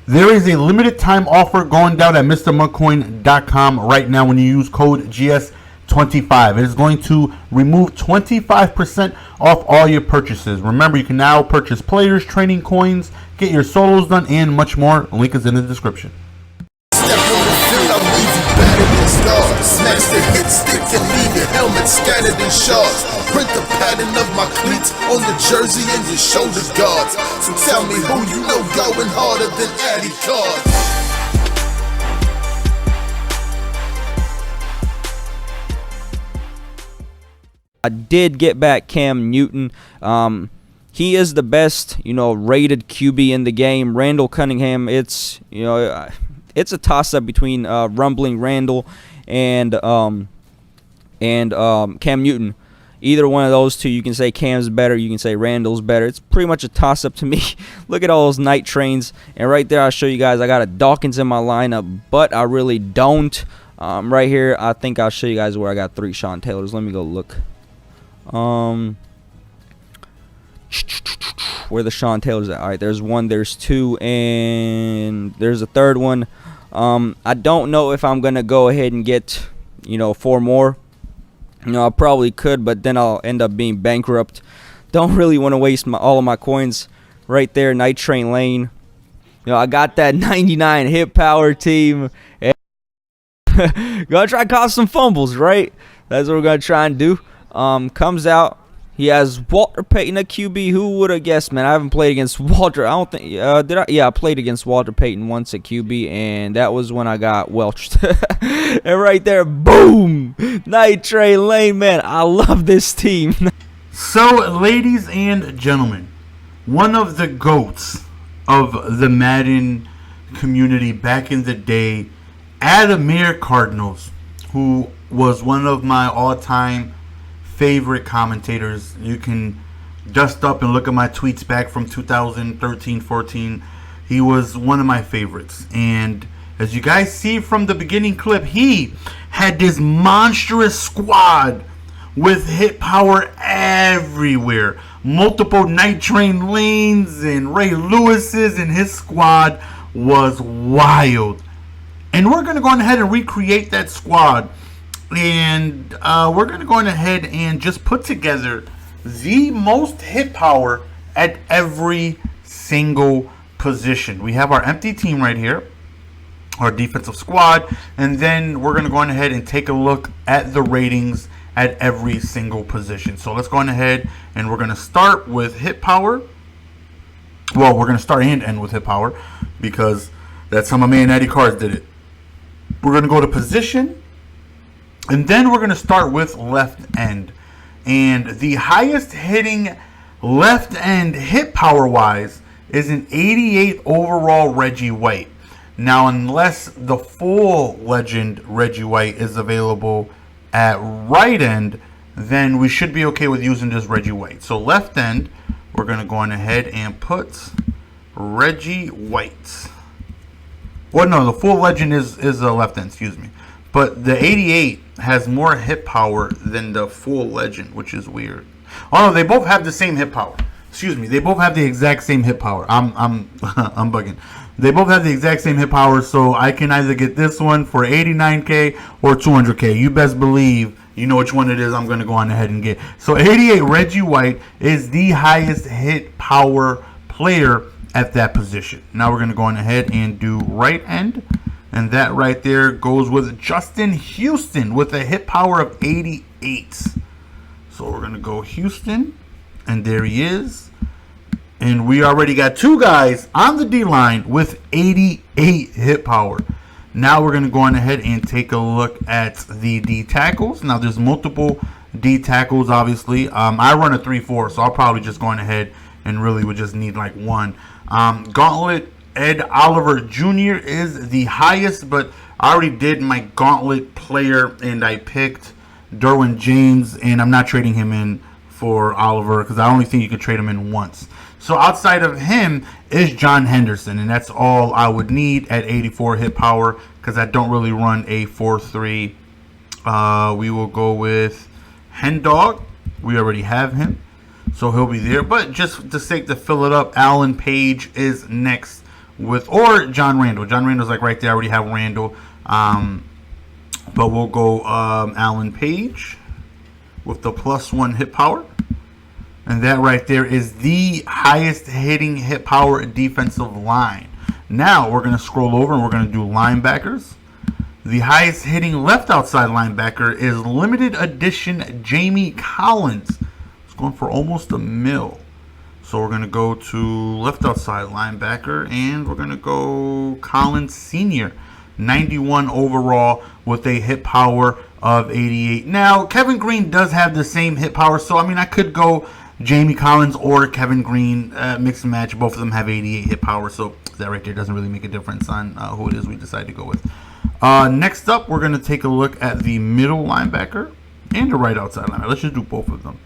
There is a limited time offer going down at MrMonkCoin.com right now when you use code GS25. It is going to remove 25% off all your purchases. Remember, you can now purchase players, training coins, get your solos done, and much more. Link is in the description. Smash the hit stick and leave your helmet scattered in shards. Print the pattern of my cleats on the jersey and your shoulder guards. So tell me who you know going harder than AdiCard's. I did get back Cam Newton. He is the best, rated QB in the game. Randall Cunningham, it's a toss-up between Rumbling Randall and Cam Newton. Either one of those two, you can say Cam's better, you can say Randall's better. It's pretty much a toss-up to me. Look at all those night trains, and right there I'll show you guys I got a Dawkins in my lineup, but I really don't. Right here I think I'll show you guys where I got 3 Sean Taylors. Let me go look. Where the Sean Taylors at? All right, there's 1, there's 2, and there's a 3rd one. I don't know if I'm gonna go ahead and get 4 more. I probably could, but then I'll end up being bankrupt. Don't really want to waste all of my coins. Right there, Night Train Lane. I got that 99 hit power team. Gonna try to cause some fumbles, right? That's what we're gonna try and do. Comes out. He has Walter Payton at QB. Who would have guessed, man? I haven't played against Walter. I don't think. Did I? Yeah, I played against Walter Payton once at QB, and that was when I got welched. And right there, boom! Night Train Lane, man. I love this team. So, ladies and gentlemen, one of the GOATs of the Madden community back in the day, AdiCard's, who was one of my all-time favorite commentators. You can dust up and look at my tweets back from 2013-14. He was one of my favorites, and as you guys see from the beginning clip, he had this monstrous squad with hit power everywhere. Multiple Night Train Lanes and Ray Lewis's, and his squad was wild. And we're going to go ahead and recreate that squad. And we're going to go ahead and just put together the most hit power at every single position. We have our empty team right here, our defensive squad, and then we're going to go ahead and take a look at the ratings at every single position. So let's go ahead and we're going to start with hit power. Well, we're going to start and end with hit power because that's how my man AdiCard's did it. We're going to go to position. And then we're going to start with left end. And the highest hitting left end hit power wise is an 88 overall Reggie White. Now, unless the full legend Reggie White is available at right end, then we should be okay with using this Reggie White. So left end, we're going to go on ahead and put Reggie White. Well, no, the full legend is a left end, excuse me. But the 88 has more hit power than the full legend, which is weird. Oh no, they both have the same hit power. Excuse me, they both have the exact same hit power. I'm bugging. They both have the exact same hit power, so I can either get this one for 89k or 200k. You best believe you know which one it is I'm going to go on ahead and get. So 88 Reggie White is the highest hit power player at that position. Now we're going to go on ahead and do right end. And that right there goes with Justin Houston with a hit power of 88. So we're going to go Houston. And there he is. And we already got 2 guys on the D-line with 88 hit power. Now we're going to go on ahead and take a look at the D tackles. Now there's multiple D tackles, obviously. I run a 3-4, so I'll probably just go on ahead and really would just need like 1. Gauntlet Ed Oliver Jr. is the highest, but I already did my Gauntlet player, and I picked Derwin James, and I'm not trading him in for Oliver because I only think you could trade him in once. So outside of him is John Henderson, and that's all I would need at 84 hit power because I don't really run a 4-3. We will go with Hendog. We already have him, so he'll be there. But just to sake to fill it up, Alan Page is next with, or John Randall. John Randall's like right there. I already have Randall. But we'll go Alan Page with the +1 hit power. And that right there is the highest hitting hit power defensive line. Now we're going to scroll over and we're going to do linebackers. The highest hitting left outside linebacker is limited edition Jamie Collins. It's going for almost $1 million. So we're going to go to left outside linebacker and we're going to go Collins Sr. 91 overall with a hit power of 88. Now, Kevin Green does have the same hit power. So, I mean, I could go Jamie Collins or Kevin Green, mix and match. Both of them have 88 hit power. So that right there doesn't really make a difference on who it is we decide to go with. Next up, we're going to take a look at the middle linebacker and the right outside linebacker. Let's just do both of them.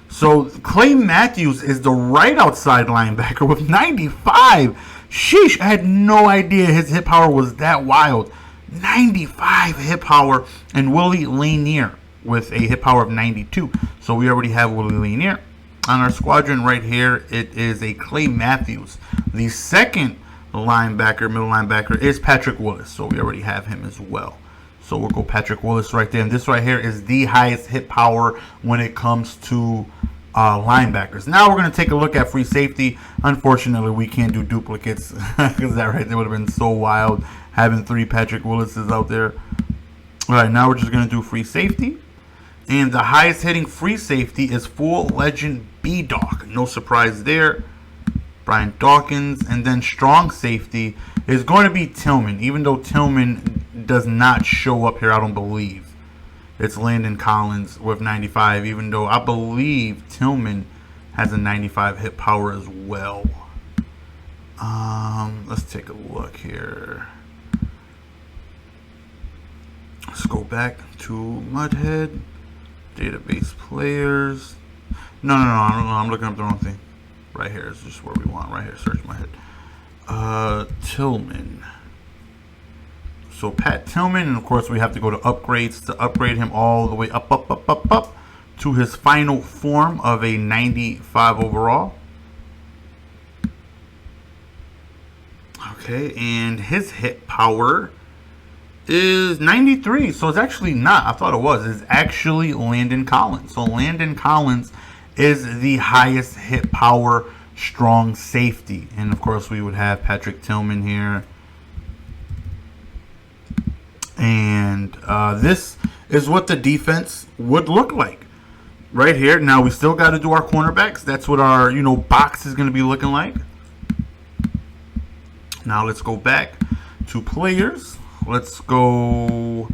So Clay Matthews is the right outside linebacker with 95. Sheesh, I had no idea his hit power was that wild. 95 hit power. And Willie Lanier with a hit power of 92. So we already have Willie Lanier. On our squadron right here, it is a Clay Matthews. The second linebacker, middle linebacker, is Patrick Willis. So we already have him as well. So we'll go Patrick Willis right there. And this right here is the highest hit power when it comes to linebackers. Now we're going to take a look at free safety. Unfortunately, we can't do duplicates because that right there would have been so wild having 3 Patrick Willises out there. All right, now we're just going to do free safety. And the highest hitting free safety is full legend B-Dog. No surprise there. Brian Dawkins. And then strong safety is going to be Tillman. Even though Tillman does not show up here, I don't believe. It's Landon Collins with 95. Even though I believe Tillman has a 95 hit power as well. Let's take a look here. Let's go back to Mudhead. Database players. No, I'm looking up the wrong thing. Right here is just where we want. Right here, search my head. Tillman. So Pat Tillman, and of course we have to go to upgrades to upgrade him all the way up to his final form of a 95 overall. Okay, and his hit power is 93. So it's actually not, I thought it was. It's actually Landon Collins. So Landon Collins is the highest hit power strong safety. And of course we would have Patrick Tillman here. And this is what the defense would look like right here. Now we still got to do our cornerbacks. That's what our box is going to be looking like. Now let's go back to players. Let's go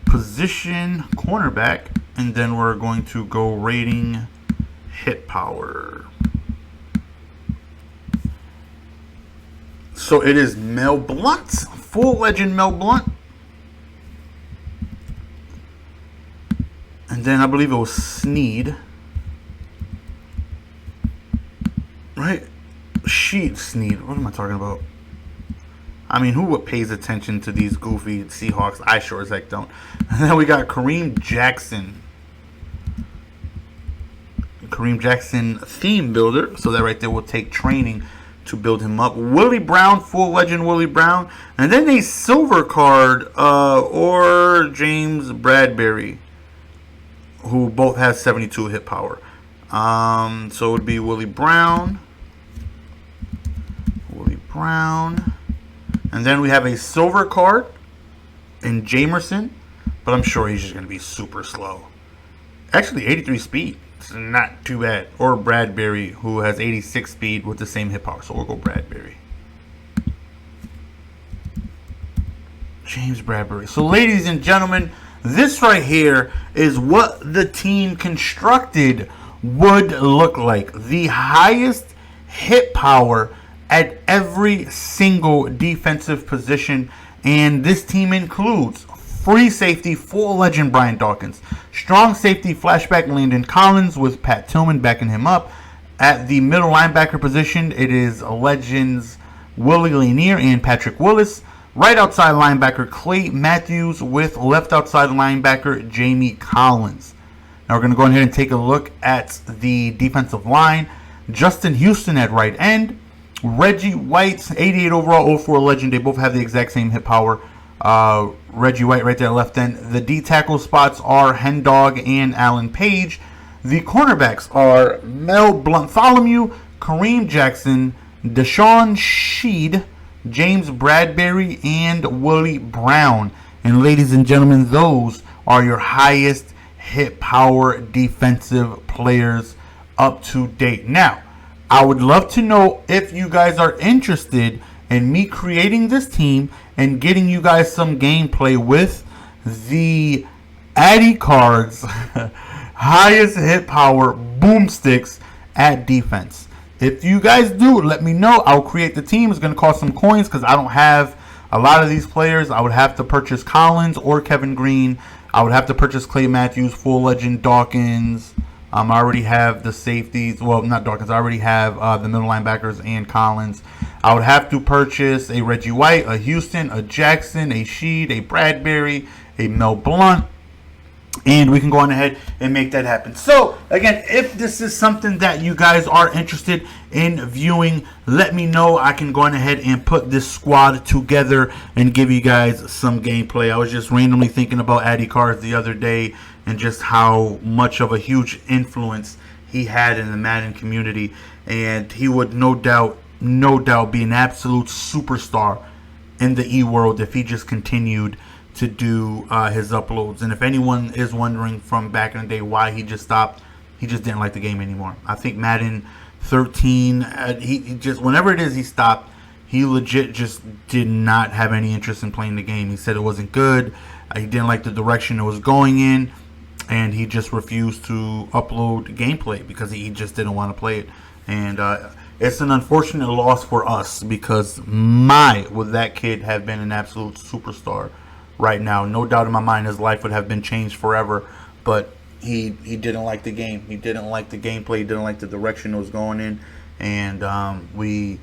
position cornerback, and then we're going to go rating hit power. So it is Mel Blount, full legend Mel Blount. And then I believe it was Sneed. Right? Sneed. What am I talking about? I mean, who pays attention to these goofy Seahawks? I sure as heck don't. And then we got Kareem Jackson. Kareem Jackson theme builder. So that right there will take training to build him up. Willie Brown, full legend Willie Brown. And then a silver card or James Bradbury, who both has 72 hit power. So it would be Willie Brown. And then we have a silver card in Jamerson, but I'm sure he's just going to be super slow. Actually, 83 speed. It's not too bad. Or Bradbury, who has 86 speed with the same hit power. So we'll go Bradbury. James Bradbury. So ladies and gentlemen, this right here is what the team constructed would look like. The highest hit power at every single defensive position. And this team includes free safety, full legend Brian Dawkins. Strong safety, flashback Landon Collins with Pat Tillman backing him up. At the middle linebacker position, it is legends Willie Lanier and Patrick Willis. Right outside linebacker Clay Matthews with left outside linebacker Jamie Collins. Now we're going to go ahead and take a look at the defensive line. Justin Houston at right end. Reggie White, 88 overall, 04 legend. They both have the exact same hit power. Reggie White right there, left end. The D tackle spots are Hendog and Alan Page. The cornerbacks are Mel Bartholomew, Kareem Jackson, Deshaun Sheed, James Bradbury, and Willie Brown. And ladies and gentlemen, those are your highest hit power defensive players up to date. Now, I would love to know if you guys are interested in me creating this team and getting you guys some gameplay with the AdiCard's highest hit power boomsticks at defense. If you guys do, let me know. I'll create the team. It's going to cost some coins because I don't have a lot of these players. I would have to purchase Collins or Kevin Green. I would have to purchase Clay Matthews, full legend Dawkins. I already have the safeties. Well, not Dawkins. I already have the middle linebackers and Collins. I would have to purchase a Reggie White, a Houston, a Jackson, a Sheed, a Bradbury, a Mel Blount. And we can go on ahead and make that happen. So, again, if this is something that you guys are interested in viewing, let me know. I can go on ahead and put this squad together and give you guys some gameplay. I was just randomly thinking about AdiCard's the other day and just how much of a huge influence he had in the Madden community. And he would no doubt be an absolute superstar in the E-world if he just continued to do his uploads. And if anyone is wondering from back in the day why he just stopped, he just didn't like the game anymore. I think Madden 13, he just, whenever it is he stopped, he legit just did not have any interest in playing the game. He said it wasn't good. He didn't like the direction it was going in, and he just refused to upload gameplay because he just didn't want to play it. And it's an unfortunate loss for us because would that kid have been an absolute superstar right now. No doubt in my mind his life would have been changed forever, but he didn't like the game. He didn't like the gameplay. He didn't like the direction it was going in, and we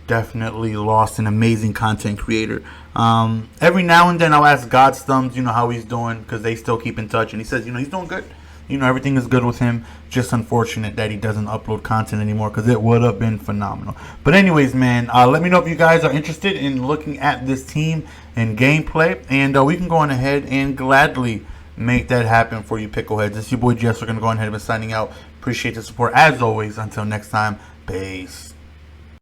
definitely lost an amazing content creator. Every now and then I'll ask Godstums, how he's doing, because they still keep in touch, and he says, he's doing good. Everything is good with him. Just unfortunate that he doesn't upload content anymore because it would have been phenomenal. But anyways, man, let me know if you guys are interested in looking at this team and gameplay, and we can go on ahead and gladly make that happen for you pickleheads. It's your boy Jess. We're going to go on ahead and be signing out. Appreciate the support as always. Until next time, peace.